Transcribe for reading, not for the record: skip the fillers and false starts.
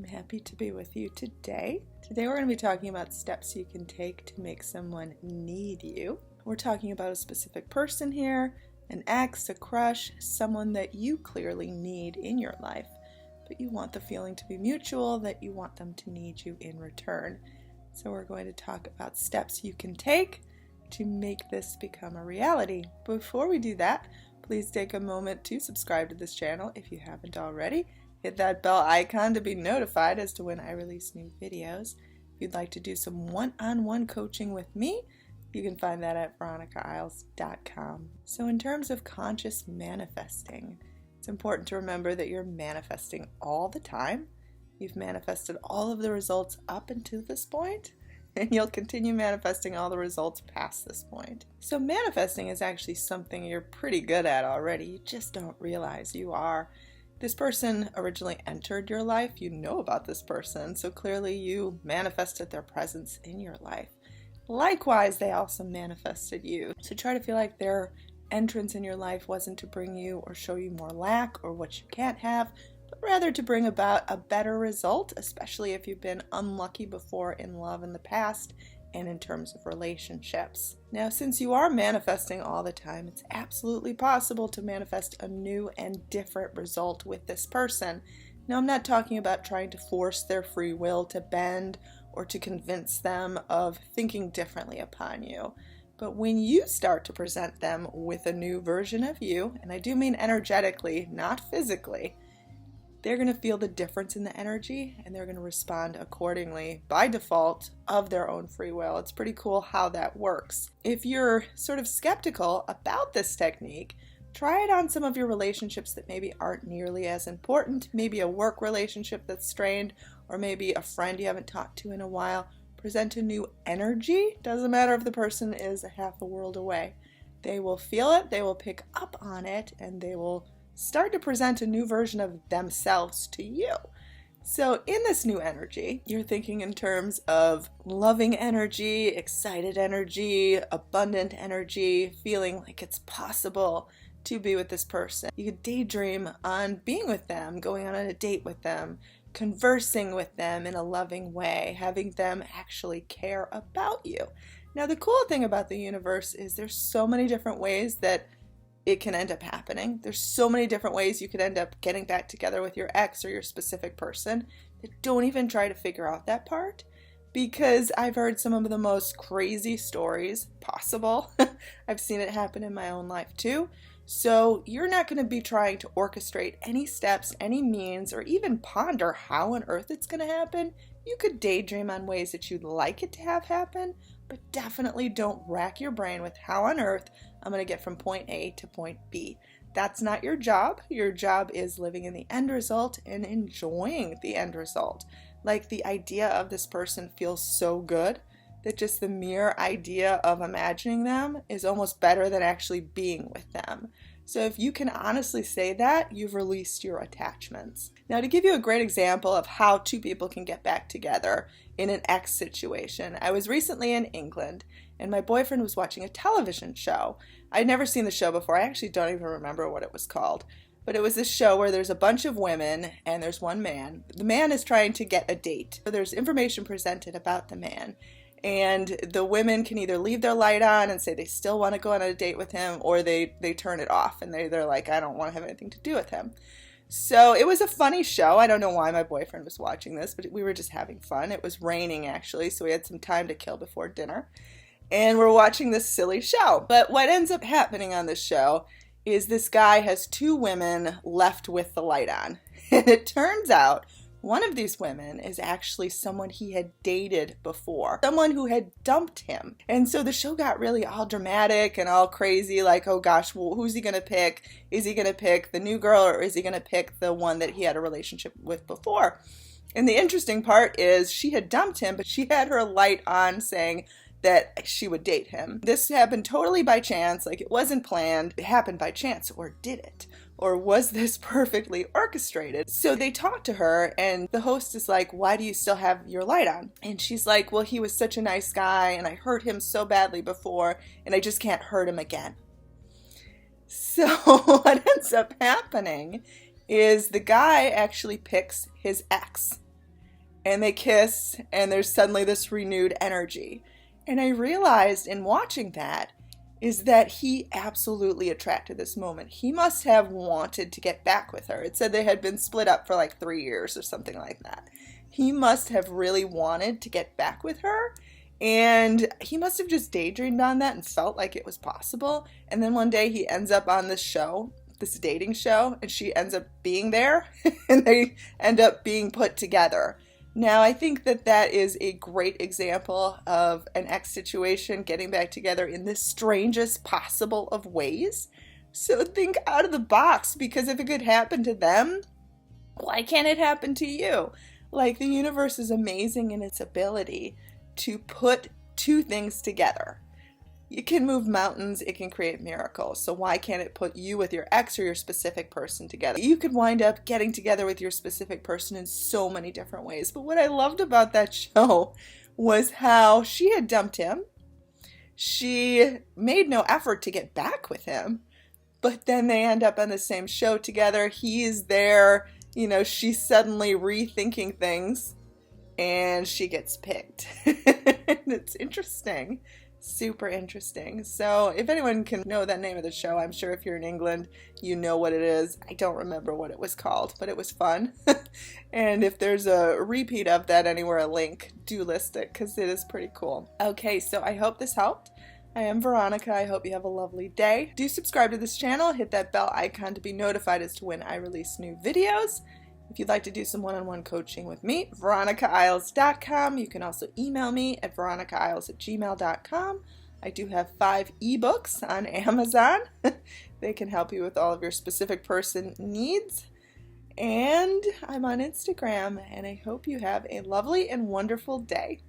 I'm happy to be with you today. Today we're going to be talking about steps you can take to make someone need you. We're talking about a specific person here, an ex, a crush, someone that you clearly need in your life, but you want the feeling to be mutual, that you want them to need you in return. So we're going to talk about steps you can take to make this become a reality. Before we do that, please take a moment to subscribe to this channel if you haven't already. Hit that bell icon to be notified as to when I release new videos. If you'd like to do some one-on-one coaching with me, you can find that at VeronicaIsles.com. So in terms of conscious manifesting, it's important to remember that you're manifesting all the time. You've manifested all of the results up until this point, and you'll continue manifesting all the results past this point. So manifesting is actually something you're pretty good at already. You just don't realize you are. This person originally entered your life. You know about this person, so clearly you manifested their presence in your life. Likewise, they also manifested you. So try to feel like their entrance in your life wasn't to bring you or show you more lack or what you can't have, but rather to bring about a better result, especially if you've been unlucky before in love in the past and in terms of relationships. Now, since you are manifesting all the time, it's absolutely possible to manifest a new and different result with this person. Now, I'm not talking about trying to force their free will to bend or to convince them of thinking differently upon you. But when you start to present them with a new version of you, and I do mean energetically, not physically, they're going to feel the difference in the energy and they're going to respond accordingly by default of their own free will. It's pretty cool how that works. If you're sort of skeptical about this technique, try it on some of your relationships that maybe aren't nearly as important, maybe a work relationship that's strained, or maybe a friend you haven't talked to in a while. Present a new energy. Doesn't matter if the person is a half a world away. They will feel it, they will pick up on it, and they will start to present a new version of themselves to you. So in this new energy, you're thinking in terms of loving energy, excited energy, abundant energy, feeling like it's possible to be with this person. You could daydream on being with them, going on a date with them, conversing with them in a loving way, having them actually care about you. Now, the cool thing about the universe is there's so many different ways that it can end up happening. There's so many different ways you could end up getting back together with your ex or your specific person. That don't even try to figure out that part, because I've heard some of the most crazy stories possible. I've seen it happen in my own life too. So you're not going to be trying to orchestrate any steps, any means, or even ponder how on earth it's going to happen. You could daydream on ways that you'd like it to have happen, but definitely don't rack your brain with how on earth I'm going to get from point A to point B. That's not your job. Your job is living in the end result and enjoying the end result. Like, the idea of this person feels so good that just the mere idea of imagining them is almost better than actually being with them. So if you can honestly say that, you've released your attachments. Now, to give you a great example of how two people can get back together in an ex situation, I was recently in England and my boyfriend was watching a television show. I'd never seen the show before. I actually don't even remember what it was called. But it was this show where there's a bunch of women and there's one man. The man is trying to get a date. So there's information presented about the man. And the women can either leave their light on and say they still want to go on a date with him, or they turn it off and they're like, I don't want to have anything to do with him. So it was a funny show. I don't know why my boyfriend was watching this, but we were just having fun. It was raining actually, so we had some time to kill before dinner. And we're watching this silly show. But what ends up happening on this show is this guy has two women left with the light on. And it turns out one of these women is actually someone he had dated before, someone who had dumped him. And so the show got really all dramatic and all crazy, like, oh gosh, well, who's he going to pick? Is he going to pick the new girl, or is he going to pick the one that he had a relationship with before? And the interesting part is she had dumped him, but she had her light on saying that she would date him. This happened totally by chance, like it wasn't planned. It happened by chance, or did it? Or was this perfectly orchestrated? So they talked to her, and the host is like, why do you still have your light on? And she's like, well, he was such a nice guy, and I hurt him so badly before, and I just can't hurt him again. So what ends up happening is the guy actually picks his ex. and they kiss, and there's suddenly this renewed energy. And I realized in watching that is that he absolutely attracted this moment. He must have wanted to get back with her. It said they had been split up for like 3 years or something like that. He must have really wanted to get back with her, and he must have just daydreamed on that and felt like it was possible. And then one day he ends up on this show, this dating show, and she ends up being there, and they end up being put together. Now, I think that that is a great example of an ex situation getting back together in the strangest possible of ways. So think out of the box, because if it could happen to them, why can't it happen to you? Like, the universe is amazing in its ability to put two things together. It can move mountains, it can create miracles. So why can't it put you with your ex or your specific person together? You could wind up getting together with your specific person in so many different ways. But what I loved about that show was how she had dumped him. She made no effort to get back with him. But then they end up on the same show together. He is there. You know, she's suddenly rethinking things, and she gets picked. It's interesting. Super interesting. So if anyone can know that name of the show, I'm sure if you're in England, you know what it is. I don't remember what it was called, but it was fun. And if there's a repeat of that anywhere, a link, do list it, because it is pretty cool. Okay, so I hope this helped. I am Veronica. I hope you have a lovely day. Do subscribe to this channel. Hit that bell icon to be notified as to when I release new videos. If you'd like to do some one-on-one coaching with me, VeronicaIsles.com. You can also email me at VeronicaIsles@gmail.com. I do have 5 eBooks on Amazon. They can help you with all of your specific person needs. And I'm on Instagram, and I hope you have a lovely and wonderful day.